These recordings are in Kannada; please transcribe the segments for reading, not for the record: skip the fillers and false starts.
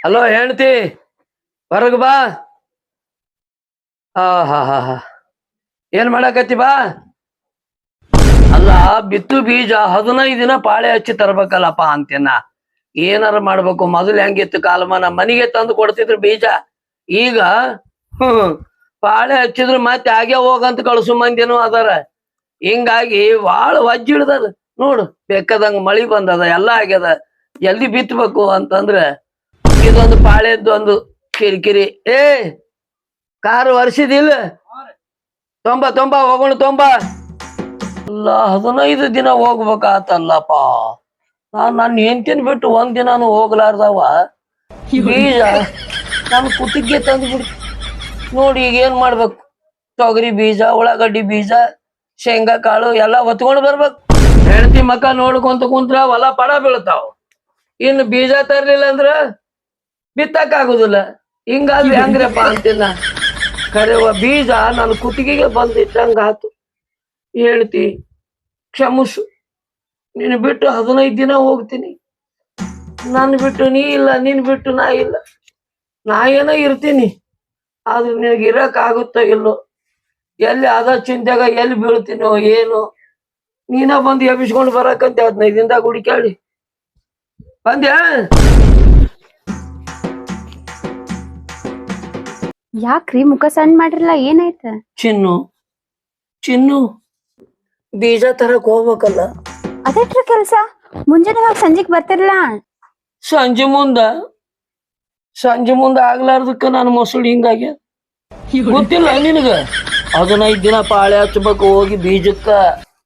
ಹಲೋ ಹೆಂಡ್ತಿ ಹೊರಗ್ ಬಾ. ಹಾ ಏನ್ ಮಾಡಾಕತ್ತಿ ಬಾ. ಅಲ್ಲ ಬಿತ್ತು ಬೀಜ 15 ದಿನ ಪಾಳೆ ಹಚ್ಚಿ ತರ್ಬೇಕಲ್ಲಪ್ಪ ಅಂತೇನ. ಏನಾರ ಮಾಡ್ಬೇಕು. ಮೊದಲು ಹೆಂಗಿತ್ತು ಕಾಲಮಾನ, ಮನಿಗೆ ತಂದು ಕೊಡ್ತಿದ್ರು ಬೀಜ. ಈಗ ಪಾಳೆ ಹಚ್ಚಿದ್ರು ಮತ್ತೆ ಹಾಗೆ ಹೋಗಂತ ಕಳ್ಸು ಮಂದಿನೂ ಅದಾರ. ಹಿಂಗಾಗಿ ಬಾಳ ವಜ್ಜಿಡ್ದದ ನೋಡು. ಬೇಕಾದಂಗ ಮಳಿ ಬಂದದ, ಎಲ್ಲ ಆಗ್ಯದ. ಎಲ್ಲಿ ಬಿತ್ತಬೇಕು ಅಂತಂದ್ರೆ ಇದೊಂದು ಪಾಳೆದ್ದು ಒಂದು ಕಿರಿಕಿರಿ. ಕಾರು ವರ್ಷದಿಲ್ಲ ತೊಂಬ ಹೋಗೋಣ ಅಲ್ಲ 15 ದಿನ ಹೋಗ್ಬೇಕಾತಲ್ಲಪ್ಪ. ನನ್ನ ಹೆಂಡತಿನ ಬಿಟ್ಟು ಒಂದ್ ದಿನಾನು ಹೋಗ್ಲಾರ್ದವ ಬೀಜ ನನ್ ಕುತ್ತಿಗೆ ತಂದು ಬಿಡ್. ನೋಡಿ ಈಗ ಏನ್ ಮಾಡ್ಬೇಕು. ತೊಗರಿ ಬೀಜ, ಉಳ್ಳಾಗಡ್ಡಿ ಬೀಜ, ಶೇಂಗಾ ಕಾಳು ಎಲ್ಲ ಹೊತ್ಕೊಂಡು ಬರ್ಬೇಕು. ಹೆಂಡತಿ ಮಕ್ಕ ನೋಡ್ಕೊಂತ ಕುಂತ್ರ ಹೊಲ ಪಡ ಬೀಳ್ತಾವ. ಇನ್ನು ಬೀಜ ತರ್ಲಿಲ್ಲ ಅಂದ್ರ ಬಿತ್ತಕ್ ಆಗುದಿಲ್ಲ. ಹಿಂಗಾದ್ರೆ ಹೆಂಗ್ರಪ್ಪ ಅಂತಿನ. ಕರೆವ ಬೀಜ ನನ್ನ ಕುತ್ತಿಗೆಗೆ ಬಂದಿಟ್ಟಂಗ ಆತು. ಹೇಳ್ತಿ ಕ್ಷಮಿಸು, ನೀನು ಬಿಟ್ಟು 15 ದಿನ ಹೋಗ್ತೀನಿ. ನಾನು ಬಿಟ್ಟು ನೀ ಇಲ್ಲ, ನೀನ್ ಬಿಟ್ಟು ನಾ ಇಲ್ಲ. ನಾ ಏನೋ ಇರ್ತೀನಿ, ಆದ್ರೆ ನಿನಗೆ ಇರಕ್ ಆಗುತ್ತೋ ಇಲ್ಲೋ. ಎಲ್ಲಿ ಅದ ಚಿಂತೆಗ ಎಲ್ಲಿ ಬೀಳ್ತೀನೋ ಏನು. ನೀನ ಬಂದು ಎಬ್ಬಿಸ್ಕೊಂಡು ಬರಕಂತ 15 ದಿನದಾಗ ಹುಡುಕ್ಯಾಡಿ ಬಂದ್ಯಾ. ಯಾಕ್ರಿ ಮುಖ ಸಣ್ಣ ಮಾಡ್ರಲ್ಲ, ಏನಾಯ್ತ? ಚಿನ್ನು ಬೀಜ ತರಕ್ ಹೋಗ್ಬೇಕಲ್ಲ. ಅದೇಟ್ರ ಕೆಲ್ಸ? ಮುಂಜಾನೆ ಹೋಗಿ ಸಂಜೆಗ್ ಬರ್ತಿರ್ಲ. ಸಂಜೆ ಮುಂದ ಆಗ್ಲಾರ್ದಕ್ಕ ನಾನು ಮೊಸಳು ಹಿಂಗಾಗ್ಯ. ಗೊತ್ತಿಲ್ಲ ನಿನಗ? 15 ದಿನ ಪಾಳೆ ಹಚ್ಬೇಕು ಹೋಗಿ ಬೀಜಕ್ಕ.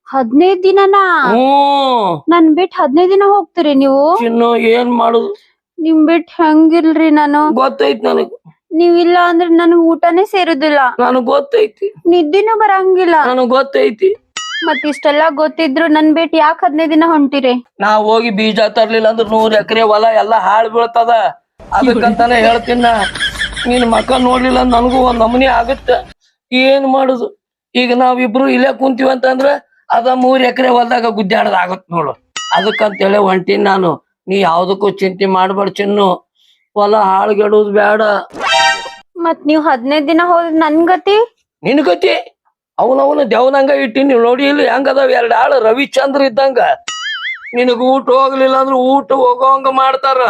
15 ದಿನನಾ? ನನ್ ಬಿಟ್ 15 ದಿನ ಹೋಗ್ತೀರಿ ನೀವು? ಚಿನ್ನು ಏನ್ ಮಾಡುದು? ನಿಮ್ ಬಿಟ್ ಹೆಂಗಿಲ್ರಿ ನಾನು. ಗೊತ್ತೈತಿ ನನಗ್. ನೀವಿಲ್ಲ ಅಂದ್ರೆ ನನ್ಗ್ ಊಟನೇ ಸೇರುದಿಲ್ಲ. ನನಗ್ ಗೊತ್ತೈತಿ. ನಿದ್ದಿನೂ ಬರಂಗಿಲ್ಲ. ನನಗ್ ಗೊತ್ತೈತಿ. ಮತ್ ಇಷ್ಟೆಲ್ಲಾ ಗೊತ್ತಿದ್ರು ನನ್ ಬಿಟ್ ಯಾಕೆ 15 ದಿನ ಹೊಂಟಿರಿ? ನಾ ಹೋಗಿ ಬೀಜ ತರ್ಲಿಲ್ಲ ಅಂದ್ರೆ 100 ಎಕರೆ ಹೊಲ ಎಲ್ಲಾ ಹಾಳು ಬೀಳ್ತದ. ಅದಕ್ಕಂತಾನೆ ಹೇಳ್ತೀನ. ನೀನ್ ಮಕ್ಕ ನೋಡ್ಲಿಲ್ಲ ನನಗೂ ಒಂದ್ ನಮೂನಿ ಆಗತ್ತ. ಏನ್ ಮಾಡುದು? ಈಗ ನಾವಿಬ್ರು ಇಲ್ಲೇ ಕುಂತೀವಿ ಅಂತಂದ್ರ ಅದ 3 ಎಕರೆ ಹೊಲದಾಗ ಗುದ್ದಾಡದ್ ಆಗತ್ ನೋಡು. ಅದಕ್ಕಂತೇಳಿ ಹೊಂಟೀನಿ ನಾನು. ನೀ ಯಾವ್ದಕ್ಕೂ ಚಿಂತೆ ಮಾಡ್ಬೇಡ ಚಿನ್ನು. ಹೊಲ ಹಾಳ್ಗೆಡುದು ಬೇಡ. ಮತ್ ನೀವ್ 15 ದಿನ ಹೋದ್ ನನ್ ಗತಿ? ನಿನ್ ಗತಿ ಅವನವನ ದೇವನಂಗ ಇಟ್ಟಿನಿ. ನೋಡಿ ಇಲ್ಲಿ ಹೆಂಗದಾವ 2 ಆಳು ರವಿಚಂದ್ರ ಇದ್ದಂಗ. ನಿನಗ ಊಟ ಹೋಗ್ಲಿಲ್ಲ ಅಂದ್ರ ಊಟ ಹೋಗೋಂಗ ಮಾಡ್ತಾರ.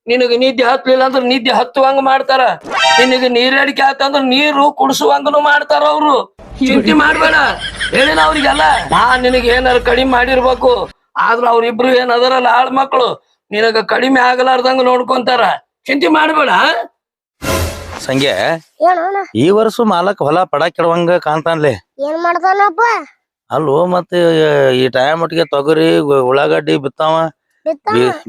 ನಿನಗ ನಿದ್ದೆ ಹತ್ಲಿಲ್ಲ ಅಂದ್ರ ನಿದ್ದೆ ಹತ್ತುವಂಗ ಮಾಡ್ತಾರ. ನಿನಗ ನೀರಡಿಕೆ ಆತಂದ್ರ ನೀರು ಕುಡಿಸುವಂಗನು ಮಾಡ್ತಾರ ಅವ್ರು. ಚಿಂತೆ ಮಾಡ್ಬೇಡ ಹೇಳಿನ ಅವ್ರಿಗೆಲ್ಲ. ನಾ ನಿನಗ ಏನಾರ ಕಡಿಮೆ ಮಾಡಿರ್ಬೇಕು. ಆದ್ರ ಅವ್ರಿಬ್ರು ಏನ್ ಅದರಲ್ಲ ಆಳ್ ಮಕ್ಳು, ನಿನಗ ಕಡಿಮೆ ಆಗಲಾರ್ದಂಗ ನೋಡ್ಕೊಂತಾರ. ಚಿಂತೆ ಮಾಡ್ಬೇಡ. ಸಂಖ್ಯೆ ಈ ವರ್ಷ ಮಾಲಕ್ ಹೊಲ ಪಡ ಕೆಡವಂಗ ಕಾಣ್ತಾನ್ಲೆ. ಏನ್ ಮಾಡ್ತಾನಪ್ಪ? ಅಲ್ವೋ ಮತ್ತೆ ಈ ಟೈಮ್ ಒಟ್ಟಿಗೆ ತೊಗರಿ ಉಳ್ಳಾಗಡ್ಡಿ ಬಿತ್ತಾವ,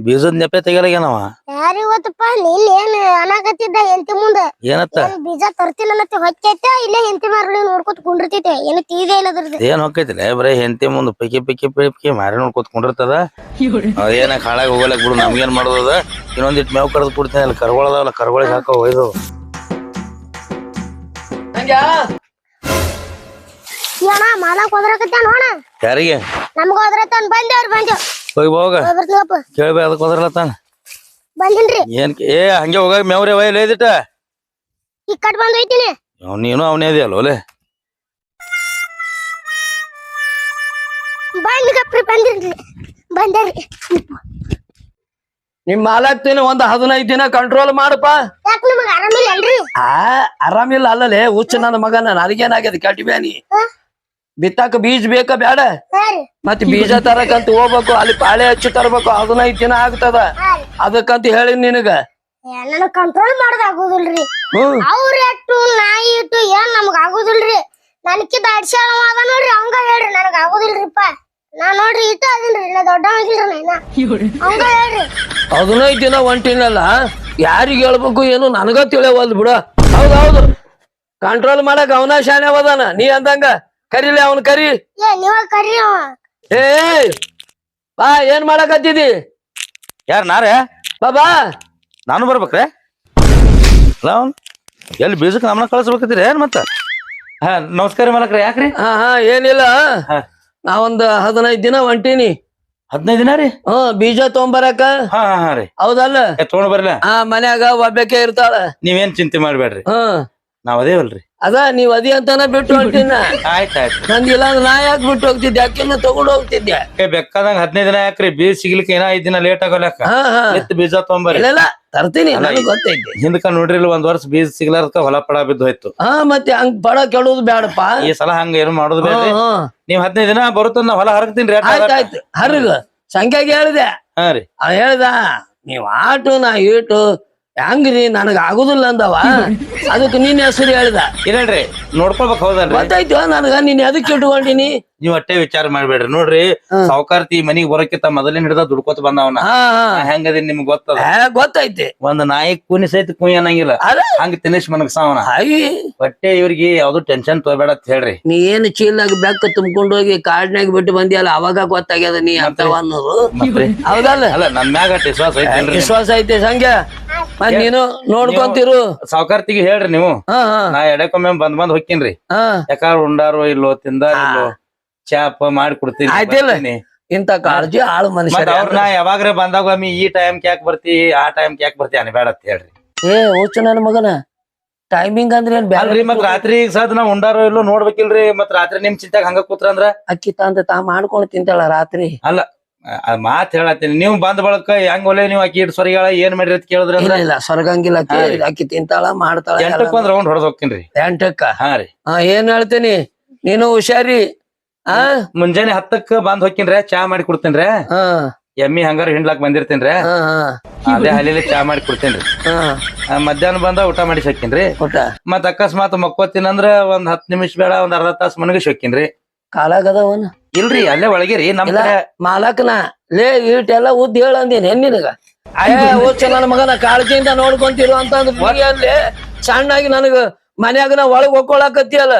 ಬೀಜದ ನೆಪೆ ತೆಗಿಯಲಾಗೇನವ. ಯಾರಿ ಗೊತ್ತಪ್ಪ. ನೀನ್ ಏನ್ ಅನಾಗತ್ತಿದ್ದ ಹೆಂಡತಿ ಮುಂದ? ಏನತ್ತ? ಬೀಜ ತರ್ತಿಲ್ಲ ಅನ್ನತ್ತೆ ಹೊಚ್ಚೈತ. ಇಲ್ಲೇ ಹೆಂಡತಿ ಮಾರ್ಲಿ ನೋಡ್ಕೊತ ಕುಂಡಿರ್ತೈತೆ. ಏನು ತೀದೇ ಇಲ್ಲ ಅದ್ರದ್ದು. ಏನ್ ಹೊಕ್ಕೈತಿಲ್ಲ ಬರೀ ಹೆಂಡತಿ ಮುಂದ್ ಪಿಕ್ಕಿ ಮಾರಿ ನೋಡ್ಕೊತ್ ಕುಂಡಿರ್ತದ. ಅದೇನ ಹಾಳಾಗಿ ಹೋಗಲಕ್ ಬಿಡು. ನಮ್ಗೇನ್ ಮಾಡೋದ? ಇನ್ನೊಂದಿಟ್ ಮೇವ್ ಕಡ್ದು ಕೊಡ್ತೀನಿ. ಅಲ್ಲಿ ಕರ್ಗೊಳದವಲ್ಲ, ಕರ್ಗೊಳಿಗೆ ಹಾಕೋ ಒಯ್ದು. ಏನ ಮಾಲಕ್ ಹೋದ್ರಕತ್ತ ನೋಣ. ಯಾರಿಗೆ? ನಮ್ಗ ಹೋದ್ರತಾನ. ಬಂದೇವ್ ಹೋಗಿ ಹೋಗ ಕೇಳ್ಬೇ. ಅದಕ್ಕೆ ಹೋದ್ರಲತ್ತಾನ. ಬಂದಿನ್ರಿ. ಏನ್ ಹಂಗೆ ಹೋಗ ಮೇವ್ರಿ ವೈಲ್ ಐದಿಟ. ಈ ಕಟ್ ಬಂದ್ ಹೋಯ್ತೀನಿ. ನೀನು ಅವನೇ ಇದೆಯಲ್ಲ ಒಲೆ. ಬಂದ್ರಿ. ನಿಮ್ ಮಾಲಾಕ್ತೀನಿ ಒಂದ್ 15 ದಿನ ಕಂಟ್ರೋಲ್ ಮಾಡಪ್ಪ. ಯಾಕ ನಿಮಗ ಆರಾಮಿಲ್ಲ ಅಲ್ರಿ? ಆರಾಮಿಲ್ಲ ಅಲ್ಲಲೇ ಹುಚ್ಚ ನನ್ನ ಮಗನ. ನನಗೇನಾಗ್ಯದ ಕೆಟ್ಟ ಬ್ಯಾನಿ. ಬಿತ್ತಾಕ ಬೀಜ ಬೇಕ ಬೇಡ? ಮತ್ ಬೀಜ ತರಕಂತ ಹೋಗ್ಬೇಕು. ಅಲ್ಲಿ ಪಾಳೆ ಹಚ್ಚಿ ತರ್ಬೇಕು. 15 ದಿನ ಆಗ್ತದ. ಅದಕ್ಕಂತ ಹೇಳಿ ನಿನಗ. ನನಗ ಕಂಟ್ರೋಲ್ ಮಾಡೋದ್ ಆಗುದಿಲ್ರಿ. ಅವ್ರ ಎಟ್ಟು ನಾಯಿ ಇಟ್ಟು ಏನ್ ನಮಗ ಆಗುದಿಲ್ರಿ. ನನಕಿದ ಅಡ್ಸಾಳ ಅದ ನೋಡ್ರಿ, ಅವಂಗ ಹೇಳ್ರಿ. ನನಗ ಆಗುದಿಲ್ರಿಪ್ಪ. ನಾ ನೋಡ್ರಿ ಇಟ್ಟು ಅದನ್ರಿ. ನಾ ದೊಡ್ಡ ಆಗಿಲ್ರಿ. ಅವಂಗ ಹೇಳ್ರಿ. 15 ದಿನ ಹೊಂಟಿನಲ್ಲ, ಯಾರಿಗ ಹೇಳ್ಬೇಕು ಏನು ನನಗ ತಿಳಿಯವಲ್ದು ಬಿಡ. ಹೌದೌದು, ಕಂಟ್ರೋಲ್ ಮಾಡಕ್ ಅವನ ಶಾನೆ ಅವದಾನ. ನೀ ಅಂದಂಗ ಕರಿಲಿ ಅವನ್ ಕರಿ. ನೀವ ಕರಿ. ಬಾ, ಏನ್ ಮಾಡಕತ್ತಿದಿ? ಯಾರ ನಾರೇ? ಬಾಬಾ ನಾನು ಬರ್ಬೇಕ್ರೆ? ಎಲ್ಲಿ ಬೀಜಕ್ಕೆ ನಮ್ಮನ್ನ ಕಳ್ಸ್ಬೇಕತ್ತೀರಿ ಏನ್ ಮತ್ತ? ನಮಸ್ಕಾರ ಮಾಲಕ್ರೆ. ಯಾಕ್ರಿ? ಏನಿಲ್ಲ, ನಾವೊಂದ್ 15 ದಿನ ಹೊಂಟೀನಿ. 15 ದಿನ ರೀ ಬೀಜ ತೊಗೊಂಬರಕ. ಹಾ ರೀ ಹೌದಲ್ಲ? ತಗೊಂಡ್ ಬರ್ಲ. ಮನ್ಯಾಗ ಒಬ್ಬಾಕೆ ಇರ್ತಾಳ. ನೀವೇನ್ ಚಿಂತೆ ಮಾಡ್ಬೇಡ್ರಿ, ಹ್ಮ್ ನಾವ್ ಅದೇವಲ್ರಿ. ಅದ ನೀವ್ ಅದಿ ಅಂತಾನ ಬಿಟ್ಟು ಹೊಂಟಿನ. ಆಯ್ತಾಯ್ತು. ನಂದಿಲ್ಲ ಅಂದ್ರೆ ನಾ ಯಾಕೆ ಬಿಟ್ಟು ಹೋಗ್ತಿದ್ದೆ, ಅಕ್ಕಿನ ತಗೊಂಡು ಹೋಗ್ತಿದ್ದೆ. ಬೆಕ್ಕದಂಗ 15 ದಿನ ಯಾಕ್ರಿ, ಬೀಜ ಸಿಗ್ಲಿಕ್ಕೆ ಏನೋ 5 ದಿನ ಲೇಟ್ ಆಗೋಲಕ್ಕ. ಬೀಜ ತೊಗೊಂಬರ್ರಿ. ಇಲ್ಲ ತರ್ತೀನಿ, ನನಗ್ ಗೊತ್ತೈತಿ. ಹಿಂದಕ ನೋಡ್ರಿ, 1 ವರ್ಷ ಬೀಜ ಸಿಗ್ಲಾರ್ದಕ್ಕ ಹೊಲ ಪಡ ಬಿದ್ದು ಹೋಯ್ತು. ಮತ್ತೆ ಹಂಗ್ ಪಡ ಕೆಡೋದು ಬೇಡಪ್ಪ. ಈ ಸಲ ಹಂಗ ಏನು ಮಾಡೋದು ಬೇಡ್ರಿ. ನೀವ್ 15 ದಿನ ಬರುತ್ತ ನಾ ಹೊಲ ಹರಗ್ತೀನಿ. ಆಯ್ತಾಯ್ತು, ಹರ್ಗ ಸಂಖ್ಯಾಗ ಹೇಳಿದೆ. ಹಾ ರೀ. ಹೇಳ್ದ ನೀವ್ ಆಟು ನಾ ಈಟು ಹೆಂಗ್ರಿ ನನಗ ಆಗುದಿಲ್ಲ ಅಂದವ. ಅದಕ್ಕೆ ನಿನ್ ಹೆಸರು ಹೇಳ್ದ. ಇಲ್ರಿ ನೋಡ್ಕೊಳ್ಬೇಕು, ಹೌದಲ್ರಿ? ಗೊತ್ತಾಯ್ತು ನನಗ, ನೀನ್ ಎದಕ್ ಇಟ್ಕೊಂಡಿನಿ. ನೀವ್ ಅಟ್ಟೆ ವಿಚಾರ ಮಾಡ್ಬೇಡ್ರಿ. ನೋಡ್ರಿ, ಸಾವುಕಾರ್ತಿ ಮನಿಗ್ ಬರೋಕ್ಕಿಂತ ಮೊದಲಿನ ಹಿಡ್ದ ದುಡ್ಕೋತ ಬಂದವನ. ಹೆಂಗದಿ ನಿಮ್ಗ್ ಗೊತ್ತದ? ಗೊತ್ತೈತಿ. ಒಂದ್ ನಾಯಿ ಕೂನಿ ಸಹಿತ ಕುಯ್ ಅನ್ನಂಗಿಲ್ಲ, ಹಂಗ ತಿನಿಸ್ ಮನಗ್ಸಾವನ. ಬಟ್ಟೆ ಇವ್ರಿಗೆ ಯಾವ್ದು ಟೆನ್ಷನ್ ತಗೋಬೇಡ ಅಂತ ಹೇಳ್ರಿ. ನೀ ಏನ್ ಚೀಲಾಗ ಬೆಕ್ಕ ತುಂಬ್ಕೊಂಡ್ ಹೋಗಿ ಕಾಡ್ನಾಗ ಬಿಟ್ಟು ಬಂದಿಯಲ್ಲ, ಅವಾಗ ಗೊತ್ತಾಗ್ಯದ ನೀ ಅಂತವ ಅನ್ನೋದು. ಹೌದಲ್ಲ? ಅಲ್ಲ, ನನ್ ಮ್ಯಾಗ ವಿಶ್ವಾಸ ಐತಿ. ವಿಶ್ವಾಸ ಐತಿ ಸಂಖ್ಯಾ. ಮತ್ ನೀನು ನೋಡ್ಕೊಂತಿರು. ಸಾವುಕಾರ್ತಿಗೆ ಹೇಳ್ರಿ ನೀವು, ನಾ ಎಡೆಕೊಮ್ಮೆ ಬಂದ್ ಹೋಗ್ತೀನ್ರಿ. ಯಾಕಾರ ಉಂಡಾರೋ ಇಲ್ಲೋ, ತಿಂದಾರೋ ಇಲ್ಲೋ, ಚಾಪ ಮಾಡಿ ಕೊಡ್ತೀನಿ. ಇಂತ ಕಾಳಜಿ ಆಳು ಮನುಷ್ಯ. ಅವ್ರನ್ನ ಯಾವಾಗ್ರೆ ಬಂದಾಗ ಒಮ್ಮೆ ಈ ಟೈಮ್ ಯಾಕೆ ಬರ್ತಿ, ಆ ಟೈಮ್ ಯಾಕೆ ಬರ್ತಿ ಅನ್ಬೇಡ ಅಂತ ಹೇಳ್ರಿ. ಹುಚ್ಚ ನನ್ನ ಮಗನ, ಟೈಮಿಂಗ್ ಅಂದ್ರೆ ಏನ್ ಬ್ಯಾಡ್ರಿ? ಮತ್ ರಾತ್ರಿ ಸದ್ ನಾವ್ ಉಂಡಾರೋ ಇಲ್ಲೋ ನೋಡ್ಬೇಕಿಲ್ರಿ. ಮತ್ ರಾತ್ರಿ ನಿಮ್ ಚಿಂತಾಗ ಹಂಗ ಕೂತ್ರಂದ್ರ ಅಕ್ಕಿ ತಂದ ತಾ ಮಾಡ್ಕೊಂಡ್ ತಿಂತಾಳ ರಾತ್ರಿ. ಅಲ್ಲ, ಮಾತ್ ಹೇಳತ್ತೀನಿ. ನೀವ್ ಬಂದ್ ಬಳಕ ಹೆಂಗ್ ಒಲೆ ನೀವು ಅಕ್ಕಿ ಇಟ್ ಸ್ವರ್ಗಳ ಏನ್ ಮಾಡ್ರಿ ಅಂತ ಕೇಳಿದ್ರ ಇಲ್ಲ ಸ್ವರ್ಗಂಗಿಲ್ಲ. ಅಕ್ಕಿ ತಿಂತಾಳ ಮಾಡ್ತಾಳ. 8ಕ್ಕೆ ಒಂದ್ ರೌಂಡ್ ಹೊಡೆದ್ ಹೋಗ್ತೀನ್ರಿ. 8ಕ್ಕ? ಹಾ ರೀ. ಏನ್ ಹೇಳ್ತೀನಿ, ನೀನು ಹುಷಾರಿ. ಮುಂಜಾನೆ 10ಕ್ಕೆ ಬಂದ್ ಹೋಗ್ತೀನ್ರಿ, ಚಾ ಮಾಡಿ ಕೊಡ್ತೇನ್ರಿ. ಎಮ್ಮಿ ಹಂಗಾರ ಹಿಂಡ್ಲಾಕ್ ಬಂದಿರ್ತೇನ್ರಿ, ಅದೇ ಹಾಲಿಲಿ ಚಾ ಮಾಡಿ ಕೊಡ್ತೇನ್ರಿ. ಮಧ್ಯಾಹ್ನ ಬಂದ ಊಟ ಮಾಡಿ ಹೋಗ್ತೀನ್ರಿ. ಮತ್ ಅಕಸ್ಮಾತ್ ಮಕ್ಕೋತೀನಂದ್ರ ಒಂದ್ 10 ನಿಮಿಷ ಬೇಡ, ಒಂದ್ ಅರ್ಧ ತಾಸ ಮನಗಿಸ್ ಹೋಗ್ತೀನ್ರಿ. ಕಾಲಾಗದವನ ಇಲ್ರಿ, ಅಲ್ಲೇ ಒಳಗಿರಿ. ನಮ್ ಮಾಲಕ್ನ ಲೇ ಈಟೆಲ್ಲ ಉದ್ದ ಹೇಳಂದಿನ ನಿನಗ. ಹುಚ್ಚ ನನ್ನ ಮಗನ, ಕಾಳಜಿಯಿಂದ ನೋಡ್ಕೊಂತಿರು ಅಂತಂದ್ರೆ ಅಲ್ಲಿ ಸಣ್ಣಾಗಿ ನನಗ ಮನ್ಯಾಗ ನಾ ಒಳಗ್ ಹೋಗ್ಕೊಳಕತ್ತಿಯಲ್ಲ.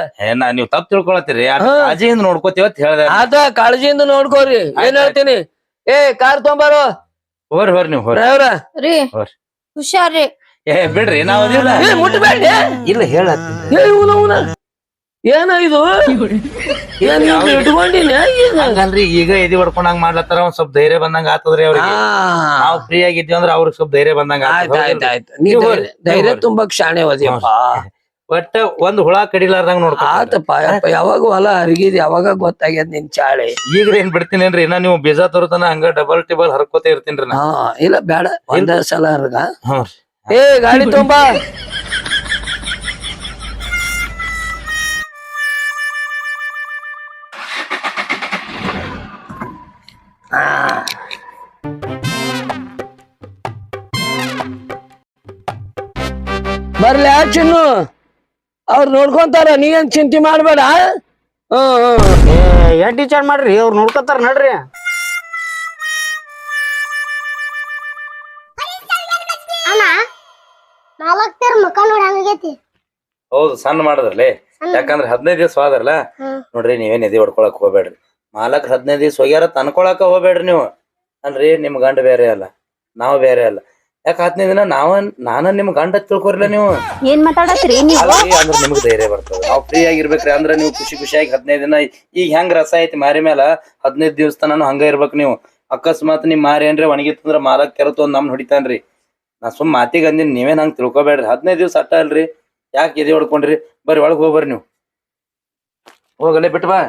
ನೀವ್ ತಪ್ಪು ತಿಳ್ಕೊಳತ್ತೀರಿ. ಕಾಳಜಿಯಿಂದ ನೋಡ್ಕೋತೀವ ಅಂತ ಹೇಳ್ದೆ. ಅದ ಕಾಳಜಿಯಿಂದ ನೋಡ್ಕೋರಿ. ಏನ್ ಹೇಳ್ತೀನಿ, ಕಾರ್ ತೊಂಬಾರೋ. ಹೋರಿ ನೀವು ಡ್ರೈವರ ರೀ, ಹುಷಾರ್ರಿ. ಬಿಡ್ರಿ, ನಾವ್ ಮುಟ್ಟಬೇಡಿ. ಇಲ್ಲ ಹೇಳತ್ತೀನಿ. ಏನ ಇದು, ಏನ್ ಇಟ್ಕೊಂಡಿನ? ಹಂಗಲ್ರಿ, ಈಗ ಎದಿ ಹೊಡ್ಕೊಂಡಂಗ್ ಮಾಡ್ಲತ್ತಾರ. ಒಂದ್ ಸ್ವಲ್ಪ ಧೈರ್ಯ ಬಂದಂಗ ಆತದ್ರಿ ಅವ್ರಿಗೆ. ನಾವ್ ಫ್ರೀ ಆಗಿದ್ವಿ ಅಂದ್ರ ಅವ್ರಿಗೆ ಸ್ವಲ್ಪ ಧೈರ್ಯ ಬಂದಂಗ. ಆಯ್ತಾಯ್ತು, ನೀ ಧೈರ್ಯ ತುಂಬಕ್ ಶಾಣೆ ಹೋದಿಯಪ್ಪ. ಒಟ್ಟ ಒಂದ್ ಹುಳ ಕಡಿಲಾರ್ದಂಗ ನೋಡ್ಕೊ. ಆತಪ್ಪ, ಯಾವಾಗ ಹೊಲ ಹರಿಗಿದ್ ಯಾವಾಗ ಗೊತ್ತಾಗ್ಯದ ನಿನ್ ಚಾಳೆ. ಈಗ ಏನ್ ಬಿಡ್ತೀನೇನ್ರಿ, ಇನ್ನ ನೀವು ಬೀಜ ತರುತನ ಹಂಗ ಡಬಲ್ ಟೇಬಲ್ ಹರ್ಕೋತ ಇರ್ತೀನ್ರಿ. ಇಲ್ಲ ಬೇಡ, ಒಂದ ಸಲ ಹರ್ಗ. ಗಾಡಿ ತುಂಬಾ. ಬರ್ಲಿ ಚಿನ್ನು, ಅವ್ರು ನೋಡ್ಕೊಂತಾರ, ನೀವೇನ್ ಚಿಂತೆ ಮಾಡ್ಬೇಡ. ಏನ್ ಟೀಚರ್ ಮಾಡ್ರಿ, ಅವ್ರು ನೋಡ್ಕೊತಾರ ನಡ್ರಿ. ಅಣ್ಣ, 4 ತೇರ್ ಮುಖ ನೋಡಿ ಹಂಗೈತಿ. ಹೌದು, ಸಣ್ಣ ಮಾಡದ್ರಲ್ಲೇ. ಯಾಕಂದ್ರ 15 ದಿವಸ ಹೋದ್ರಲ್ಲ. ನೋಡ್ರಿ, ನೀವೇನ್ ಎದಿ ಹೊಡ್ಕೊಳಕ್ ಹೋಗ್ಬೇಡ್ರಿ. ಮಾಲಕ್ 15 ದಿವಸ ಹೋಗ್ಯಾರ ಅನ್ಕೊಳಕ ಹೋಗ್ಬೇಡ್ರಿ ನೀವು. ಅಲ್ರಿ, ನಿಮ್ ಗಂಡ ಬೇರೆ ಅಲ್ಲ, ನಾವ್ ಬೇರೆ ಅಲ್ಲ. ಯಾಕ 15 ದಿನ ನಾನ ನಿಮ್ ಗಂಡ ತಿಳ್ಕೊರ್ಲ ನೀವು. ಏನ್ ಮಾತಾಡತ್ರಿ ನೀವು? ಅಂದ್ರ ನಿಮ್ಗ್ ಧೈರ್ಯ ಬರ್ತದ. ನಾವ್ ಫ್ರೀ ಆಗಿರ್ಬೇಕ್ರಿ. ಅಂದ್ರ ನೀವು ಖುಷಿಯಾಗಿ 15 ದಿನ. ಈಗ ಹೆಂಗ್ ರಸ ಐತಿ ಮಾರಿ ಮೇಲ, 15 ದಿವಸ ತನಾನು ಹಂಗ ಇರ್ಬೇಕ್ ನೀವು. ಅಕಸ್ಮಾತ್ ನಿಮ್ ಮಾರಿ ಏನ್ರಿ ಒಣಗಿತ್ತಂದ್ರ ಮಾಲಕ್ ಕೆರತು ನಮ್ನ ಹೊಡಿತಾನ್ರಿ. ನಾ ಸುಮ್ ಮಾತಿಗೆ ಅಂದಿನ್, ನೀವೇನ್ ಹಂಗ್ ತಿಳ್ಕೊಬೇಡ್ರಿ. 15 ದಿವಸ ಅಟ್ಟ ಅಲ್ರಿ, ಯಾಕೆ ಎದಿ ಹೊಡ್ಕೊಂಡ್ರಿ? ಬರ್ರಿ ಒಳಗ್ ಹೋಗ್ಬರ್ರಿ ನೀವು. ಹೋಗಲ್ಲೇ ಬಿಟ್ಟು ಬಾ.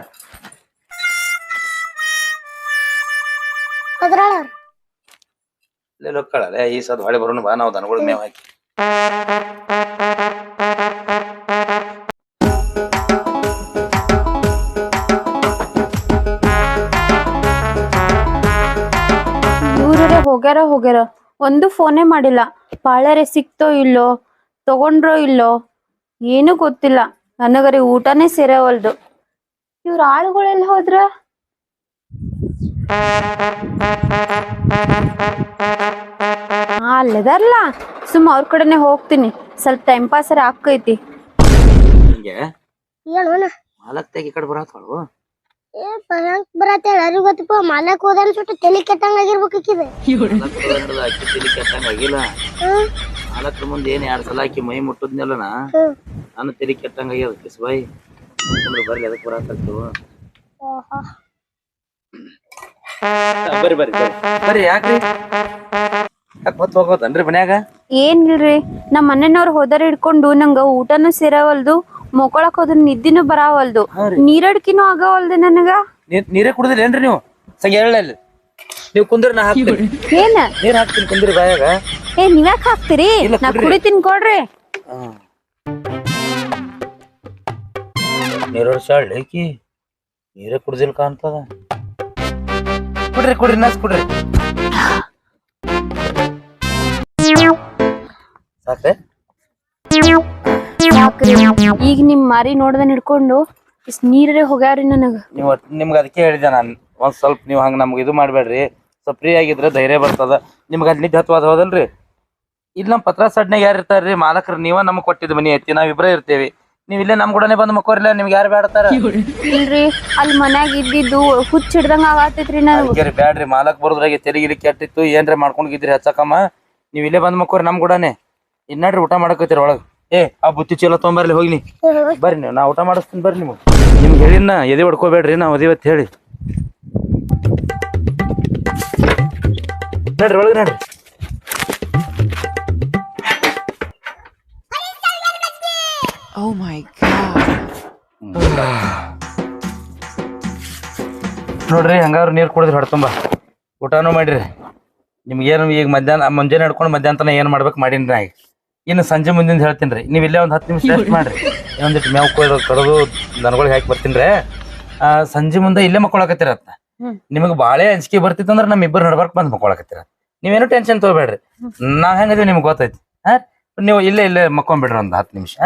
ಲೊಕ್ಕಳಲ್ಲ, ಈ ಸದ್ ಹೊಳೆ ಬರೋಣ ಬಾ. ನಾವು ದನಗಳು ಮೇವ್ ಹಾಕಿ. ಇವ್ರೇ ಹೋಗ್ಯಾರ, ಒಂದು ಫೋನೇ ಮಾಡಿಲ್ಲ. ಪಾಳ್ಯಾರೆ ಸಿಕ್ತೋ ಇಲ್ಲೋ, ತಗೊಂಡ್ರೋ ಇಲ್ಲೋ ಏನು ಗೊತ್ತಿಲ್ಲ. ನನಗರಿ ಊಟನೇ ಸೇರವಲ್ದು. ಇವ್ರ ಆಳುಗಳೆಲ್ಲ ಹೋದ್ರ? ಅಲ್ಲದಾರಲ್ಲ, ಸುಮ್ಮ ಅವ್ರ ಕಡೆನೆ ಹೋಗ್ತೀನಿ. ಸ್ವಲ್ಪ ಟೈಮ್ ಪಾಸರ ಆಕೈತಿ. ಮಾಲಕ್ತಾಗ ಈ ಕಡೆ ಬರತ್ತಾಳು. ಬರತ್ತ ಯಾರಿಗೂ ಗೊತ್ತಪ್ಪ. ಮಾಲಕ್ ಹೋದನ್ ಸುಟ್ಟು ತಲೆ ಕೆಟ್ಟಂಗ ಆಗಿರ್ಬೇಕಿದೆ. ಆಗಿಲ್ಲ, ಮಾಲಕ್ರ ಮುಂದೆ ಏನ್ 2 ಸಲ ಹಾಕಿ ಮೈ ಮುಟ್ಟದ್ನೆಲ್ಲ ನಾನು ತಲೆ ಕೆಟ್ಟಂಗ ಆಗ್ಯದ. ಕಿಸ್ಬಾಯಿ ಬರ್ಲಿ, ಅದಕ್ಕೆ ಬರತ್ತಾಗ್ತವ. ಬರ್ರಿ ಬರ್ರಿ ಬರ್ರಿ ಬರ್ರಿ ಯಾಕ್ರಿ ಯಾಕೆ ಹೊತ್ತು ಹೋಗೋದನ್ರಿ ಮನ್ಯಾಗ ಏನಿಲ್ರಿ ನಮ್ ಮನೆಯವ್ರು ಹೋದಾರ ಹಿಡ್ಕೊಂಡು ನಂಗ ಊಟನು ಸೇರವಲ್ದು ಮೊಕೊಳಕ್ ಹೋದ್ರ ನಿದ್ದಿನೂ ಬರಾವಲ್ದು ನೀರಡ್ಕಿನೂ ಆಗವಲ್ದು ನನಗ ನೀರೇ ಕುಡಿದ್ರಿ ಏನ್ರಿ ನೀವು ಸಂಗ ಹೇಳಲ್ಲ ನೀವು ಕುಂದ್ರಿ ನಾ ಹಾಕ್ತೀನಿ ಏನ ನೀರ್ ಹಾಕ್ತೀನಿ ಕುಂದ್ರಿ ಬಾಯಾಗ ನೀವ್ಯಾಕ್ ಹಾಕ್ತಿರಿ ಇಲ್ಲ, ನಾ ಕುಡ್ರಿ. ಕುಡಿತೀನಿ ಕೊಡ್ರಿ ನೀರು ಶಾಳ್ಕಿ ನೀರೇ ಕುಡ್ದಿಲ್ ಕಾಣ್ತದ ಕುಡ್ರಿ ಕುಡ್ರಿ ನಸ್ ಕುಡ್ರಿ ಸಾಕ್ರೆ ಯಾಕ್ರಿ ಈಗ ನಿಮ್ ಮಾರಿ ನೋಡ್ದನ್ ಹಿಡ್ಕೊಂಡು ಇಷ್ಟ್ ನೀರೇ ಹೋಗ್ಯಾವ್ರಿ ನನಗ ನೀವು ನಿಮ್ಗೆ ಅದಕ್ಕೆ ಹೇಳಿದೆ ನಾನು ಒಂದ್ ಸ್ವಲ್ಪ ನೀವು ಹಂಗ ನಮ್ಗೆ ಇದು ಮಾಡ್ಬೇಡ್ರಿ ಸ್ವಲ್ಪ ಫ್ರೀ ಆಗಿದ್ರೆ ಧೈರ್ಯ ಬರ್ತದ ನಿಮ್ಗೆ ಅಲ್ಲಿ ನಿದ್ದೆ ಹತ್ವಾದ ಹೋದಲ್ರಿ ಇಲ್ಲಿ ನಮ್ಮ ಪತ್ರ ಸಡ್ನಾಗ ಯಾರು ಇರ್ತಾರ್ರಿ ಮಾಲಕರು ನೀವ ನಮಗ್ ಕೊಟ್ಟಿದ್ ಮನಿ ಐತಿ ನಾವ್ ಇಬ್ರೇ ಇರ್ತೇವಿ ನೀವ್ ಇಲ್ಲೇ ನಮ್ ಕೂಡನೆ ಬಂದ್ ಮಕ್ಕೋರಿಲ್ಲ ನಿಮ್ಗೆ ಯಾರು ಬೇಡತಾರ ಇಲ್ರಿ ಅಲ್ಲಿ ಮನ್ಯಾಗ ಇದ್ದಿದ್ದು ಹುಚ್ಚ ಹಿಡ್ದಂಗ ಆಗತೈತ್ರಿ ನನಗ ಬ್ಯಾಡ್ರಿ ಮಾಲಕ್ ಬರೋದ್ರಾಗೆ ತೆಲಿಗಿಲಿ ಕೆಟ್ಟಿತ್ತು ಏನ್ರ ಮಾಡ್ಕೊಂಡಿದ್ರಿ ಹಚ್ಚಕಮ್ಮ ನೀವ್ ಇಲ್ಲೇ ಬಂದ್ ಮಕ್ಕೋರಿ ನಮ್ ಕೂಡನೆ ಇನ್ನಡ್ರಿ ಊಟ ಮಾಡಕತ್ತೀರಿ ಒಳಗ್ ಆ ಬುತ್ತಿ ಚೀಲ ತೊಗೊಂಬರ್ಲಿ ಹೋಗಿ ಬರ್ರಿ ನೀವು ನಾ ಊಟ ಮಾಡಿಸ್ತೀನಿ ಬರ್ರಿ ನಿಮ್ಗೆ ಹೇಳಿನ ಎದೆ ಹೊಡ್ಕೋಬೇಡ್ರಿ ನಾವ್ ಅದೇವತ್ತು ಹೇಳಿ ನಡ್ರಿ ಒಳಗ್ ನಡ್ರಿ Oh my god. ನೋಡ್ರಿ ಹಂಗಾರು ನೀರ್ ಕುಡಿದ್ರಿ ಹೊಡ್ತುಂಬ ಊಟನೂ ಮಾಡಿರಿ ನಿಮ್ಗೇನು ಈಗ ಮಧ್ಯಾಹ್ನ ಮುಂಜಾನೆ ಹಿಡ್ಕೊಂಡು ಮಧ್ಯಾಹ್ನ ತನ ಏನ್ ಮಾಡ್ಬೇಕು ಮಾಡೀನಿ ನಾ ಈಗ ಇನ್ನು ಸಂಜೆ ಮುಂದಿನ ಹೇಳ್ತೀನಿ ನೀವು ಇಲ್ಲೇ ಒಂದ್ 10 ನಿಮಿಷ ರೆಸ್ಟ್ ಮಾಡ್ರಿ ಇನ್ನೊಂದಿಟ್ಟು ಮೇವು ಕೊಯ್ದು ಕಡದು ದನಗಳಿಗೆ ಹಾಕಿ ಬರ್ತೀನಿ ಸಂಜೆ ಮುಂದೆ ಇಲ್ಲೇ ಮಕ್ಕೊಳಕತ್ತಿರತ್ತ ನಿಮಗೆ ಬಾಳೆ ಅಂಜಿಕೆ ಬರ್ತಿತ್ತಂದ್ರ ನಮ್ ಇಬ್ಬರು ನಡ್ಬರ್ಕ್ ಬಂದ್ ಮಕ್ಕೊಳಕತ್ತಿರ ನೀವೇನು ಟೆನ್ಷನ್ ತಗೋಬೇಡ್ರಿ ನಾವ್ ಹೆಂಗದೀವಿ ನಿಮ್ಗೆ ಗೊತ್ತೈತಿ ನೀವು ಇಲ್ಲೇ ಮಕ್ಕೊಂಡ್ಬಿಡ್ರಿ ಒಂದ್ 10 ನಿಮಿಷ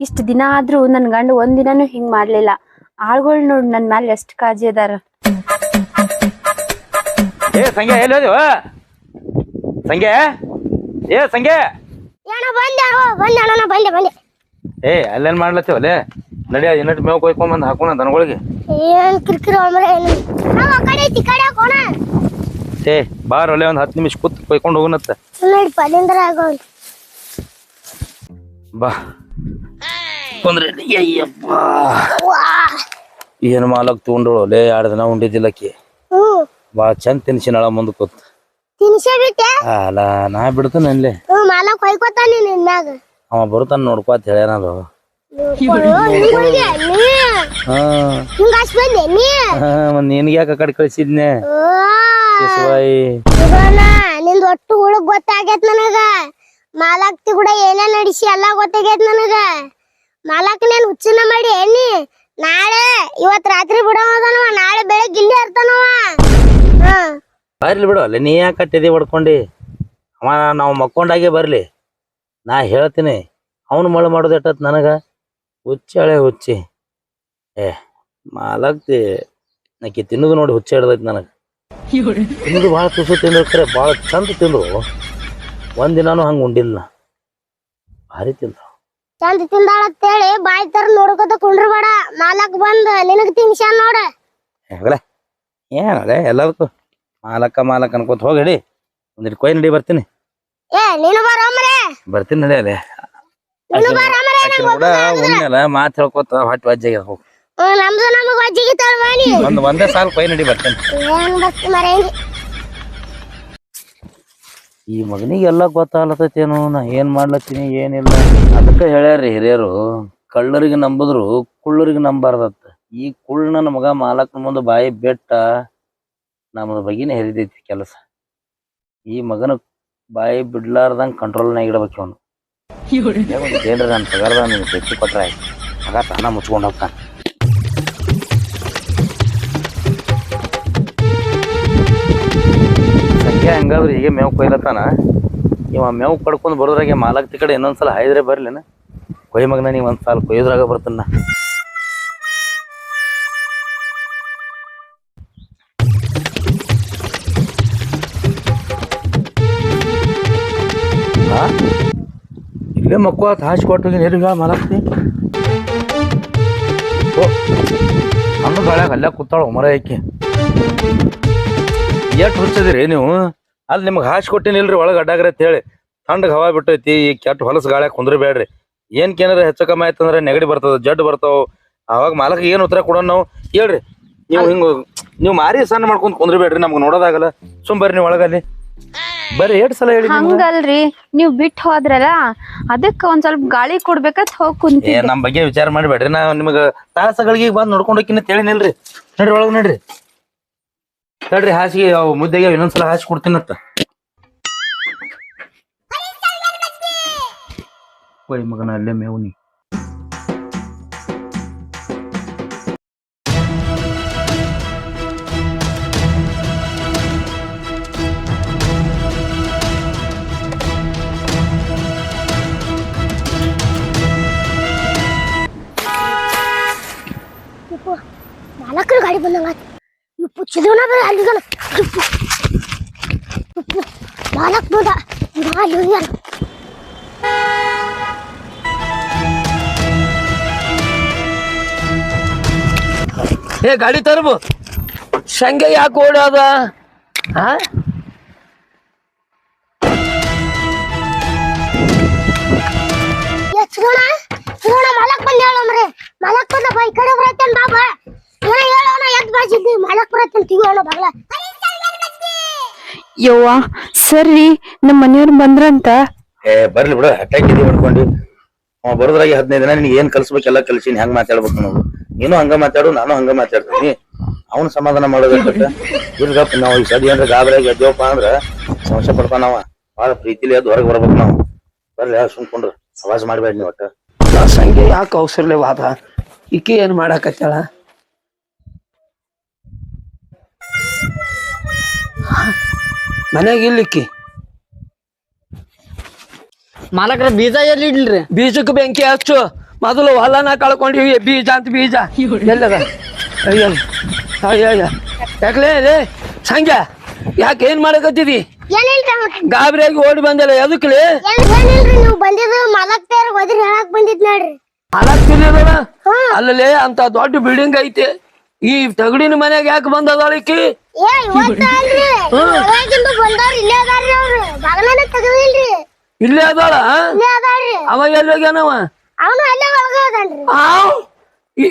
ಇಷ್ಟ ದಿನ ಆದ್ರೂ ನನ್ ಗಂಡ ಒಂದಿನಾನು ಹಿಂಗ್ ಮಾಡ್ಲಿಲ್ಲ ಆಳ್ಗಳ್ ನೋಡ್ ನನ್ ಮ್ಯಾಲ ಎಷ್ಟ್ ಕಾಳಜಿ ಅದಾರ ಏ ಸಂಖ್ಯೆ ಎಲ್ಲಿ ಹೋದಿವ ಸಂಖ್ಯೆ ಏ ಸಂಖ್ಯೆ ಏನೋ ಬಂದೆ ಏ ಅಲ್ಲೇನ್ ಮಾಡ್ಲತ್ತೀವಲ್ಲೇ ನಡಿ ಇನ್ನಟ್ ಮೇವ್ ಕೊಯ್ಕೊಂಬಂದ್ ಹಾಕೋಣ ದನಗಳಿಗೆ ಏನ್ ಕಿರ್ಕಿರಿ ಅಂದ್ರೆ ನಾವು ಆ ಕಡೆ ಐತಿ ಕಡೆ ಹಾಕೋಣ ಏ ಬಾರ್ ಒಳ್ಳೆ ಒಂದ್ 10 ನಿಮಿಷ ಕೂತ್ ಕೊಯ್ಕೊಂಡು ಹೋಗುನತ್ತ ನೋಡಿ ಪದಿಂದ್ರ ಆಗೋಲ್ ಬಾ ಕುಂದ್ರಿ ಅಯ್ಯಪ್ಪ ಏನ್ ಮಾಲಕ್ ತಗೊಂಡಳು ಲೇ 2 ದಿನ ಉಂಡಿದ್ದಿಲ್ಲಕ್ಕಿ ಬಾ ಚಂದ ತಿನ್ಸಿನಳ ಮುಂದ್ ಕೂತ್ ತಿನ್ಸೇ ಬಿಟ್ಟೆ ಅಲ್ಲ ನಾ ಬಿಡ್ತಾನ ಅಲ್ಲೇ ಮಾಲಕ್ ಹೊಯ್ಕೋತಾನೆ ನಿನ್ನಾಗ ಅವ ಬರುತ್ತಾನ ನೋಡ್ಕೋ ಅಂತ ಹೇಳ್ಯಾನದು ನಿನ್ಗೆ ಯಾಕೆ ಆ ಕಡೆ ಕಳ್ಸಿದ್ನೆ ನಿಂದ ಒಟ್ಟು ಹುಡುಗ್ ಗೊತ್ತಾಗೇತ್ ನನಗ ಮಾಲಕ್ತಿ ಕೂಡ ಏನೇನ್ ನಡಿಸಿ ಎಲ್ಲಾ ಗೊತ್ತಾಗೇತ್ ನನಗ ಮಾಲಕ್ನೇನ್ ಹುಚ್ಚನ ಮಾಡಿ ಎಣ್ಣಿ ನಾಳೆ ಇವತ್ ರಾತ್ರಿ ಬಿಡೋದನವ ನಾಳೆ ಬೆಳಗ್ಗೆ ಇಲ್ಲಿ ಇರ್ತಾನವ ಬರ್ಲಿ ಬಿಡು ಅಲ್ಲ ನೀ ಯಾಕೆ ಕಟ್ಟಿದಿ ಹೊಡ್ಕೊಂಡಿ ಅವ ನಾವು ಮಕ್ಕೊಂಡಾಗೆ ಬರ್ಲಿ ನಾ ಹೇಳ್ತೀನಿ ಅವನು ಮಳೆ ಮಾಡೋದು ಎಟ್ಟತ್ ನನಗ ಹುಚ್ಚಳೆ ಹುಚ್ಚಿ ಏ ಮಾಲಕ್ತಿ ನಾಕಿ ತಿನ್ನೋದು ನೋಡಿ ಹುಚ್ಚ ಹಿಡ್ದೈತಿ ನನಗ ತಿನ್ನೋದು ಭಾಳ ತುಸು ತಿಂದ್ರೆ ಭಾಳ ಚಂದ ತಿಂದ್ರು ಒಂದಿನಾನು ಹಂಗ ಉಂಡಿಲ್ಲ ಭಾರಿ ತಿಂದ್ರು ಚಂದ ತಿಂದಾಳತ್ತೇಳಿ ಬಾಯಿ ತರ ನೋಡ್ಕೊತ ಕುಂಡ್ರಬೇಡ ಮಾಲಕ್ ಬಂದ್ ನಿನಗ್ ತಿನ್ಸಾನ್ ನೋಡ ಹೋಗಲೆ ಏನಳೆ ಎಲ್ಲದಕ್ಕೂ ಮಾಲಕ ಅನ್ಕೋತ ಹೋಗಿ ಒಂದಿಟ್ಟು ಕೊಯ್ ನಡಿ ಬರ್ತೀನಿ ಏ ನೀನು ಬರೋಮ್ರೆ ಬರ್ತೀನಿ ನಡಿ ಅಲ್ಲೇ ನೀನು ಬರೋಮ್ರೆ ಕೂಡ ಒಮ್ಮೆಲ್ಲ ಮಾತು ಹೇಳ್ಕೊತ ಹೊಟ್ಟೆ ವಜ್ಜಾಗ್ಯದ ಹೋಗಿ ನಮ್ದು ನಮಗ್ ವಜ್ಜಿಗೆ ತಳ್ವಾಣಿ ಒಂದೇ ಸಾಲ ಕೊಯ್ ನಡಿ ಬರ್ತೀನಿ ಏನ್ ಬಸ್ತಿ ಮರೇಂಗಿ ಈ ಮಗನಿಗೆಲ್ಲ ಗೊತ್ತಾಗ್ಲತ್ತೇನು ನಾ ಏನ್ ಮಾಡ್ಲತ್ತೀನಿ ಏನಿಲ್ಲ ಅದಕ್ಕೆ ಹೇಳ್ಯಾರ್ರಿ ಹಿರಿಯರು ಕಳ್ಳರಿಗೆ ನಂಬುದ್ರು ಕುಳ್ಳರಿಗೆ ನಂಬಾರ್ದತ್ತ ಈ ಕುಳ್ಳ ನನ್ನ ಮಗ ಮಾಲಕ್ನ ಮುಂದೆ ಬಾಯಿ ಬೆಟ್ಟ ನಮ್ಮದ ಬಗ್ಗಿನ ಹೆರಿದೈತಿ ಕೆಲಸ ಈ ಮಗನ ಬಾಯಿ ಬಿಡ್ಲಾರ್ದಂಗ ಕಂಟ್ರೋಲ್ನಾಗ ಇಡ್ಬೇಕು ಅವನು ಏನ್ರಿ ನನ್ನ ಪಗಾರದ ನಿಮ್ಗೆ ಹೆಚ್ಚು ಕೊಟ್ರೆ ಆಯ್ತು ಮಗ ತಾನ ಮುಚ್ಕೊಂಡು ಹೋಗ್ತಾನ ಸಂಖ್ಯೆ ಹಂಗಾದ್ರೆ ಹೀಗೆ ಮೇವು ಕೊಯ್ಲತ್ತಾನ ಇವ ಮೇವು ಪಡ್ಕೊಂಡು ಬರೋದ್ರಾಗೆ ಮಾಲಕ್ತಿ ಕಡೆ ಇನ್ನೊಂದ್ಸಲ ಹಾಯ್ದ್ರೆ ಬರ್ಲಿನ ಕೊಯ್ ಮಗನ ನೀವು ಒಂದ್ಸಲ ಕೊಯ್ಯೋದ್ರಾಗ ಬರ್ತಾನ ಇಲ್ಲೇ ಮಕ್ಕಳು ಹಾಸಿ ಕೊಟ್ಟು ನೀರಿಗೆ ಮಾಲಕ್ತಿ ಓ ಹಣ್ಣು ಗಾಳ್ಯಾಗ ಅಲ್ಲೇ ಕೂತಾಳ ಮರ ಐಕಿ ಎಷ್ಟು ಹುಚ್ಚದಿರಿ ನೀವು ಅಲ್ಲಿ ನಿಮ್ಗೆ ಹಾಸಿ ಕೊಟ್ಟಿನಿಲ್ರಿ ಒಳಗೆ ಅಡ್ಡಾಗ್ರಿ ಅಂತ ಹೇಳಿ ಥಂಡಗೆ ಹವಾ ಬಿಟ್ಟೈತಿ ಈ ಕೆಟ್ಟ ಹೊಲಸು ಗಾಳ್ಯಾಗ ಕುಂದ್ರಬೇಡ್ರಿ ಏನಾರ ಹೆಚ್ಚು ಕಮ್ಮಿ ಆಯ್ತಂದ್ರೆ ನೆಗಡಿ ಬರ್ತದ ಜಡ್ ಬರ್ತಾವ ಅವಾಗ ಮಾಲಕ್ ಏನು ಉತ್ತರ ಕೊಡೋಣ ನಾವು ಹೇಳ್ರಿ ನೀವು ಹಿಂಗ ನೀವು ಮಾರಿ ಸಣ್ಣ ಮಾಡ್ಕೊಂಡ್ ಕುಂದ್ರಬೇಡ್ರಿ, ನಮ್ಗೆ ನೋಡೋದಾಗಲ್ಲ. ಸುಮ್ ಬರ್ರಿ ನೀವು ಒಳಗಲ್ಲಿ ಬರ್ರಿ. 8 ಸಲ ಹೇಳಿ ಹಂಗಲ್ರಿ, ನೀವ್ ಬಿಟ್ಟು ಹೋದ್ರಲ್ಲ ಅದಕ್ಕ ಒಂದ್ ಸ್ವಲ್ಪ ಗಾಳಿ ಕೊಡ್ಬೇಕಂತ ಹೋಗ್ ಕುಂತಿ. ನಮ್ ಬಗ್ಗೆ ವಿಚಾರ ಮಾಡ್ಬೇಡ್ರಿ. ನಾ ನಿಮ್ಗ ತಾಸಗಳಿಗೆ ಬಂದ್ ನೋಡ್ಕೊಂಡ್ ಹೋಗಿನ ತಿಳಿನಿಲ್ರಿ. ನಡ್ರಿ ಒಳಗ್ ನಡ್ರಿ. ತಡ್ರಿ ಹಾಸಿಗೆ ಅವ್ ಮುದ್ದೆಗೆ ಇನ್ನೊಂದ್ಸಲ ಹಾಸಿ ಕೊಡ್ತೀನತ್ತ. ಒಯ್ ಮಗನ ಅಲ್ಲೇ ಮೇವ್ನಿ. ಮಾಲಕರು ಗಾಡಿ ಬಂದಂಗ ಇಪ್ಪು ಚಿದೋನ ಬರ ಅಲ್ಲಿಗನ ಮಾಲಕ್ ಬಂದ ಅಲ್ಲಿ ಹೋಗ್ಯಾನ. ಏ ಗಾಡಿ ತರ್ಬು ಸಂಗೆ ಯಾಕೆ ಓಡೋದ? ಹಾ ಚಿದೋಣ ಮಾಲಕ್ ಬಂದ ಹೇಳಮ್ರಿ. ಮಾಲಕ್ ಬಂದಪ್ಪ ಈ ಕಡೆ ಬರತ್ತೇನ್ ಬಾಬಾ ಹೇಳೋಣ ಎದ್ ಬಾಜಿದ್ದಿ ಮಾಲಕ್ ಬರತ್ತೇನ್ ತಿಗೋಣ ಬಾಗ್ಲ. ಯವ್ವ ಸರಿ, ನಮ್ಮ ಮನೆಯವ್ರು ಬಂದ್ರಂತ. ಬರ್ಲಿ ಬಿಡ, ಅಟ್ಯಾಕ್ ಮಾಡ್ಕೊಂಡು ಬರೋದ್ರಾಗಿ 15 ದಿನ ನಿನ್ಗೆ ಏನ್ ಕಲ್ಸ್ಬೇಕೆಲ್ಲ ಕಲ್ಸಿನಿ. ಹೆಂಗ್ ಮಾತಾಡ್ಬೇಕು ನಾವು, ನೀನು ಹಂಗ ಮಾತಾಡು, ನಾನು ಹಂಗ ಮಾತಾಡ್ತೀನಿ. ಅವ್ನ ಸಮಾಧಾನ ಮಾಡೋದಕ್ಕ ಇರ್ಗಪ್ಪ. ನಾವು ಈ ಸದಿ ಅಂದ್ರೆ ಗಾಬರಿಯಾಗಿ ಎದ್ದೇವಪ್ಪ ಅಂದ್ರ ಸಮಸ್ಯೆ ಪಡ್ತಾನವ. ಭಾಳ ಪ್ರೀತಿಲಿ ಎದ್ದು ಹೊರಗೆ ಬರ್ಬೇಕು ನಾವು. ಬರ್ಲಿ ಸುಮ್ಕೊಂಡ್ರ ಆವಾಜ್ ಮಾಡ್ಬೇಡ ನೀವು. ಒಟ್ಟ ಸಂಗೆ ಯಾಕೆ ಅವಸರ್ಲೆ ವಾದ? ಈಕಿ ಏನ್ ಮಾಡಾಕತ್ತಾಳ? ಮನ್ಯಾಗ ಇಲ್ಲಿಕ್ಕಿ ಮಾಲಕ್ರ ಬೀಜ ಎಲ್ಲಿ ಇಡ್ಲ್ರಿ? ಬೀಜಕ್ಕೆ ಬೆಂಕಿ ಹಚ್ಚು. ಮೊದಲು ಹೊಲನ ಕಳ್ಕೊಂಡಿವಿ, ಬೀಜ ಅಂತ ಬೀಜ ಎಲ್ಲದ? ಅಯ್ಯ ಅಯ್ಯ ಯಾಕಲೇ ರೇ ಸಂಗ್ಯಾ, ಯಾಕೆ ಏನ್ ಮಾಡಕತ್ತಿದಿ? ಗಾಬರಿಯಾಗಿ ಓಡಿ ಬಂದಲ್ಲ, ಎದಕ್ಲಿ? ಏನಿಲ್ರಿ, ನೀವು ಬಂದಿದ್ದು ಮಾಲಕ್ ತೇರ್ ಹೋದ್ರಿ ಹೇಳಕ್ ಬಂದಿದ್ ನೋಡ್ರಿ. ಹಾಳಾಗ್ತಿರ್ಲಿಲ್ಲ ಅಲ್ಲಲೇ, ಅಂತ ದೊಡ್ಡ ಬಿಲ್ಡಿಂಗ್ ಐತಿ. ಈ ತಗಡಿನ ಮನ್ಯಾಗ ಯಾಕೆ ಬಂದದಾಳಿಕಿ? ಏ ಇವತ್ತಲ್ರಿ ಒಳಗಿಂದ ಬಂದವ್ರು ಇಲ್ಲೇ ಅದಾರ್ರಿ. ಅವ್ರು ಬಾಗಲನ ತೆಗದಿಲ್ರಿ, ಇಲ್ಲೇ ಅದಾಳ. ಇಲ್ಲೇ ಅದಾರ್ರಿ. ಅವ ಎಲ್ಲಿ ಹೋಗ್ಯಾನವ? ಅವನು ಅಲ್ಲೇ ಒಳಗ ಅದಾನ್ರಿ.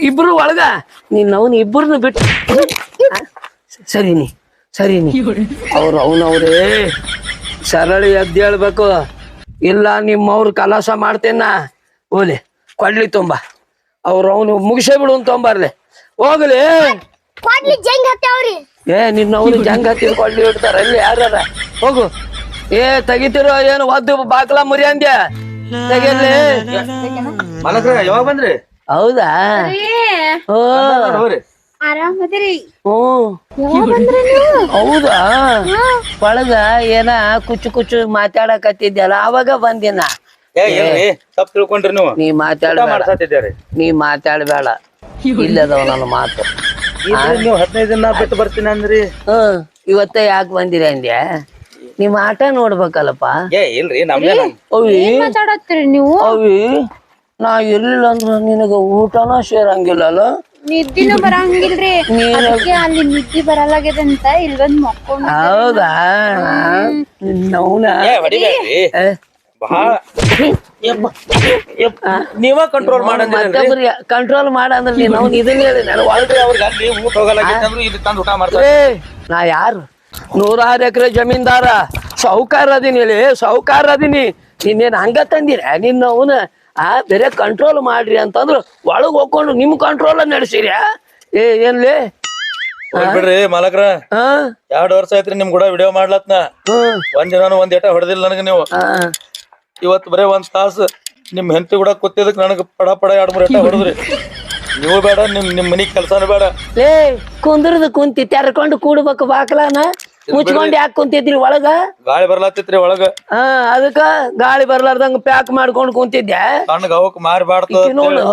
ಇಬ್ರು ಒಳಗ ಅವನು ಇಬ್ಬರನ್ನ ಬಿಟ್ಟು ಸರಿನಿ ಅವ್ರು ಅವನವ್ರೇ ಸರಳಿ ಎದ್ದೇಳ್ಬೇಕು. ಇಲ್ಲ ನಿಮ್ಮವ್ರ ಕಲಾಸ ಮಾಡ್ತೇನ ಓಲೆ ಕೊಡ್ಲಿ ತುಂಬ. ಅವನು ಮುಗಿಸೇ ಬಿಡು ತೊಂಬರ್ಲಿ ಹೋಗ್ಲಿ. ಕೊಡ್ಲಿ ಜಂಗ್ ಹತ್ತವ್ರಿ. ನಿನ್ನವ್ರು ಜಂಗ್ ಹತ್ತಿದ್ ಕೊಡ್ಲಿ ಇಡ್ತಾರ ಅಲ್ಲಿ ಯಾರ? ಹೋಗು. ತೆಗಿತಿರೋ ಏನು ಒದ್ದು ಬಾಕ್ಲಾ ಮುರಿ ಅಂದ್ಯ ತೆಗಿರ್ಲಿ. ಮಾಲಕ್ರ ಯಾವಾಗ ಬಂದ್ರಿ? ಹೌದಾ? ಆರಾಮದಿರಿ? ಹೌದಾ? ಒಳಗ ಏನ ಕುಚ್ಚು ಮಾತಾಡಕತ್ತಿದ್ಯಲ್ಲ, ಅವಾಗ ಬಂದಿನ. ತಪ್ಪು ತಿಳ್ಕೊಂಡ್ರಿ ನೀವು. ನೀ ಮಾತಾಡ್ಬೇಡ, ಇಲ್ಲದವ ನನ್ನ ಮಾತು. ನೀವು 15 ದಿನ ಬಿಟ್ಟು ಬರ್ತೀನಿ ಅಂದ್ರಿ. ಇವತ್ತ ಯಾಕೆ ಬಂದಿರಿ ಅಂದ್ಯಾ? ನಿಮ್ ಆಟ ನೋಡ್ಬೇಕಲ್ಲಪ್ಪ. ಇಲ್ರಿ ನಮ್ಗೆ ಮಾತಾಡತ್ತೀರಿ ನೀವು? ಅವಿ ನಾ ಇರ್ಲಿಲ್ಲ ಅಂದ್ರ ನಿನಗ ಊಟನ ಸೇರಂಗಿಲ್ಲಲ್ಲ, ನಿದ್ದಿನೂ ಬರಂಗಿಲ್ರಿ. ಅದಕ್ಕೆ ಅಲ್ಲಿ ನಿದ್ದಿ ಬರಲಾಗ್ಯದಂತ ಇಲ್ಲಿ ಬಂದ್ ಮಕ್ಕೊಂಡ್. ಹೌದಾ? ನೀವ ಕಂಟ್ರೋಲ್ ಮಾಡಂದ್ರಿ. ಕಂಟ್ರೋಲ್ ಮಾಡಂದ್ರ ನೀನ್ ಅವ್ನು ಇದನ್ನ ಹೇಳಿ ನಾನು ಒಳಗೆ ಅವ್ರಿಗೆ ಅಲ್ಲಿ ಊಟ ಹೋಗಲಾಗಿತ್ತಂದ್ರು ಇಲ್ಲಿ ತಂದು ಊಟ ಮಾಡ್ತಾರೆ. ನಾ ಯಾರು 106 ಎಕರೆ ಜಮೀನ್ದಾರ, ಸಾಹುಕಾರ ಅದೀನಿ. ಹೇಳಿ ಸಾಹುಕಾರ ಅದೀನಿ. ನಿನ್ನೇನ್ ಹಂಗ ತಂದಿರ? ನಿನ್ನ ಅವನ ಬೇರೆ ಕಂಟ್ರೋಲ್ ಮಾಡ್ರಿ ಅಂತಂದ್ರು ಒಳಗ್ ಹೋಗ್ಕೊಂಡು ನಿಮ್ ಕಂಟ್ರೋಲ್ ನಡೆಸಿರಿ. ಏನ್ಲಿ ಬಿಡ್ರಿ ಮಾಲಕ್ರ, 2 ವರ್ಷ ಆಯ್ತ್ರಿ ನಿಮ್ ಕೂಡ ವಿಡಿಯೋ ಮಾಡ್ಲತ್ನ. ಒಂದ್ ದಿನ ಒಂದ್ ಏಟ ಹೊಡೆದಿಲ್ಲ ನನಗ ನೀವು. ಇವತ್ ಬರೇ 1 ತಾಸು ನಿಮ್ ಹೆಂಡತಿ ಕೂಡ ಕೂತಿದಕ್ ನನಗ ಪಡ 2-3 ಏಟ ಹೊಡೆದ್ರಿ. ನೀವು ಬೇಡ, ನಿಮ್ ಮನಿಗ್ ಕೆಲ್ಸಾನು ಬೇಡ. ಕುಂದ್ರದು ಕುಂತಿ ತೆರ್ಕೊಂಡು ಕೂಡ್ಬೇಕು ಬಾಕ್ಲಾನ ಮುಚ್ಕೊಂಡ್ ಯಾಕೆ ಕುಂತಿದ್ರಿ ಒಳಗ? ಗಾಳಿ ಬರ್ಲಾತಿತ್ರಿ ಒಳಗ. ಅದಕ್ಕ ಗಾಳಿ ಬರ್ಲಾರ್ದಂಗ ಪ್ಯಾಕ್ ಮಾಡ್ಕೊಂಡ್ ಕುಂತಿದ್ದೆ. ಕಣ್ಣಗ ಅವಕ್ ಮಾರಿ ಬಾಡ್ತ ನೋಡು.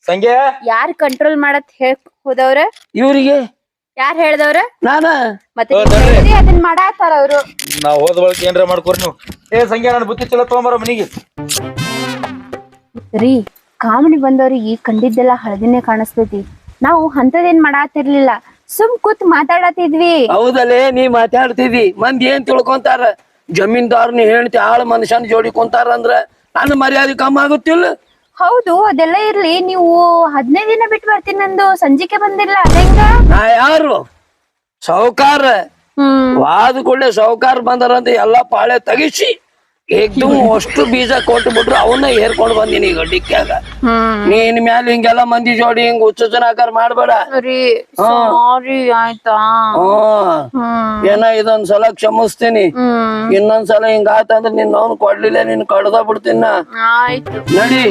ಸಂಖ್ಯೆ ಯಾರ್ ಕಂಟ್ರೋಲ್ ಮಾಡತ್ ಹೋದವ್ರ? ಇವ್ರಿಗೆ ಯಾರ್ ಹೇಳ್ದವ್ರ? ನಾನ. ಮತ್ತೆ ಅದನ್ನ ಮಾಡಾತಾರ ಅವ್ರು. ನಾವ್ ಹೋದ ಬಳಕ ಏನ್ರ ಮಾಡ್ಕೋರಿ ನೀವು. ಸಂಖ್ಯೆ ನಾನು ಬುತ್ತಿ ಚಲೋ ತಗೊಂಬರ ಮನಿಗೆ. ರೀ ಕಾಮಿಡಿ ಬಂದವ್ರಿಗೆ ಕಂಡಿದ್ದೆಲ್ಲ ಹಳದಿನೇ ಕಾಣಿಸ್ತೈತಿ. ನಾವು ಅಂತದೇನ್ ಮಾಡಾತಿರ್ಲಿಲ್ಲ, ಸುಮ್ ಕೂತ್ ಮಾತಾಡತಿದ್ವಿ. ಹೌದಲ್ಲೇ, ನೀ ಮಾತಾಡ್ತಿದ್ವಿ. ಮಂದಿ ಏನ್ ತಿಳ್ಕೊಂತಾರ? ಜಮೀನ್ದಾರ್ನ ಹೇಳ್ತಿ ಆಳ ಮನುಷ್ಯನ ಜೋಡಿ ಕುಂತಾರ ಅಂದ್ರ ನನ್ನ ಮರ್ಯಾದೆ ಕಮ್ಮಿ ಆಗುತ್ತಿಲ್ಲ. ಹೌದು ಅದೆಲ್ಲ ಇರ್ಲಿ, ನೀವು 15 ದಿನ ಬಿಟ್ಟು ಬರ್ತೀನಿ ನಂದು ಸಂಜಿಕೆ ಬಂದಿಲ್ಲ ಅದಂಗ? ನಾ ಯಾರು ಸಾವುಕಾರ ವಾದ ಕೂಡಲೇ ಸಾವುಕಾರ ಬಂದಾರಂತ ಎಲ್ಲಾ ಪಾಳೆ ತೆಗಿಸಿ ಏಕ್ದಮ್ ಅಷ್ಟು ಬೀಜ ಕೊಟ್ಟು ಬಿಟ್ರು ಅವನ್ನ ಹೇರ್ಕೊಂಡ್ ಬಂದಿನಿ ಈಗ ಡಿಕ್ಕ್ಯಾಗ. ನೀನ್ ಮ್ಯಾಲ ಹಿಂಗೆಲ್ಲಾ ಮಂದಿ ಜೋಡಿ ಹಿಂಗ್ ಹುಚ್ಚುಚನಾಕಾರ ಮಾಡ್ಬೇಡ. ಸರಿ ಸಾರಿ ಆಯ್ತಾ? ಏನ ಇದೊಂದ್ಸಲ ಕ್ಷಮಿಸ್ತೀನಿ, ಇನ್ನೊಂದ್ಸಲ ಹಿಂಗ ಆತಂದ್ರ ನಿನ್ನ ಅವ್ನು ಕೊಡ್ಲಿಲ್ಲ ನಿನ್ ಕಡ್ದ ಬಿಡ್ತೀನ. ಆಯ್ತು ನಡಿ.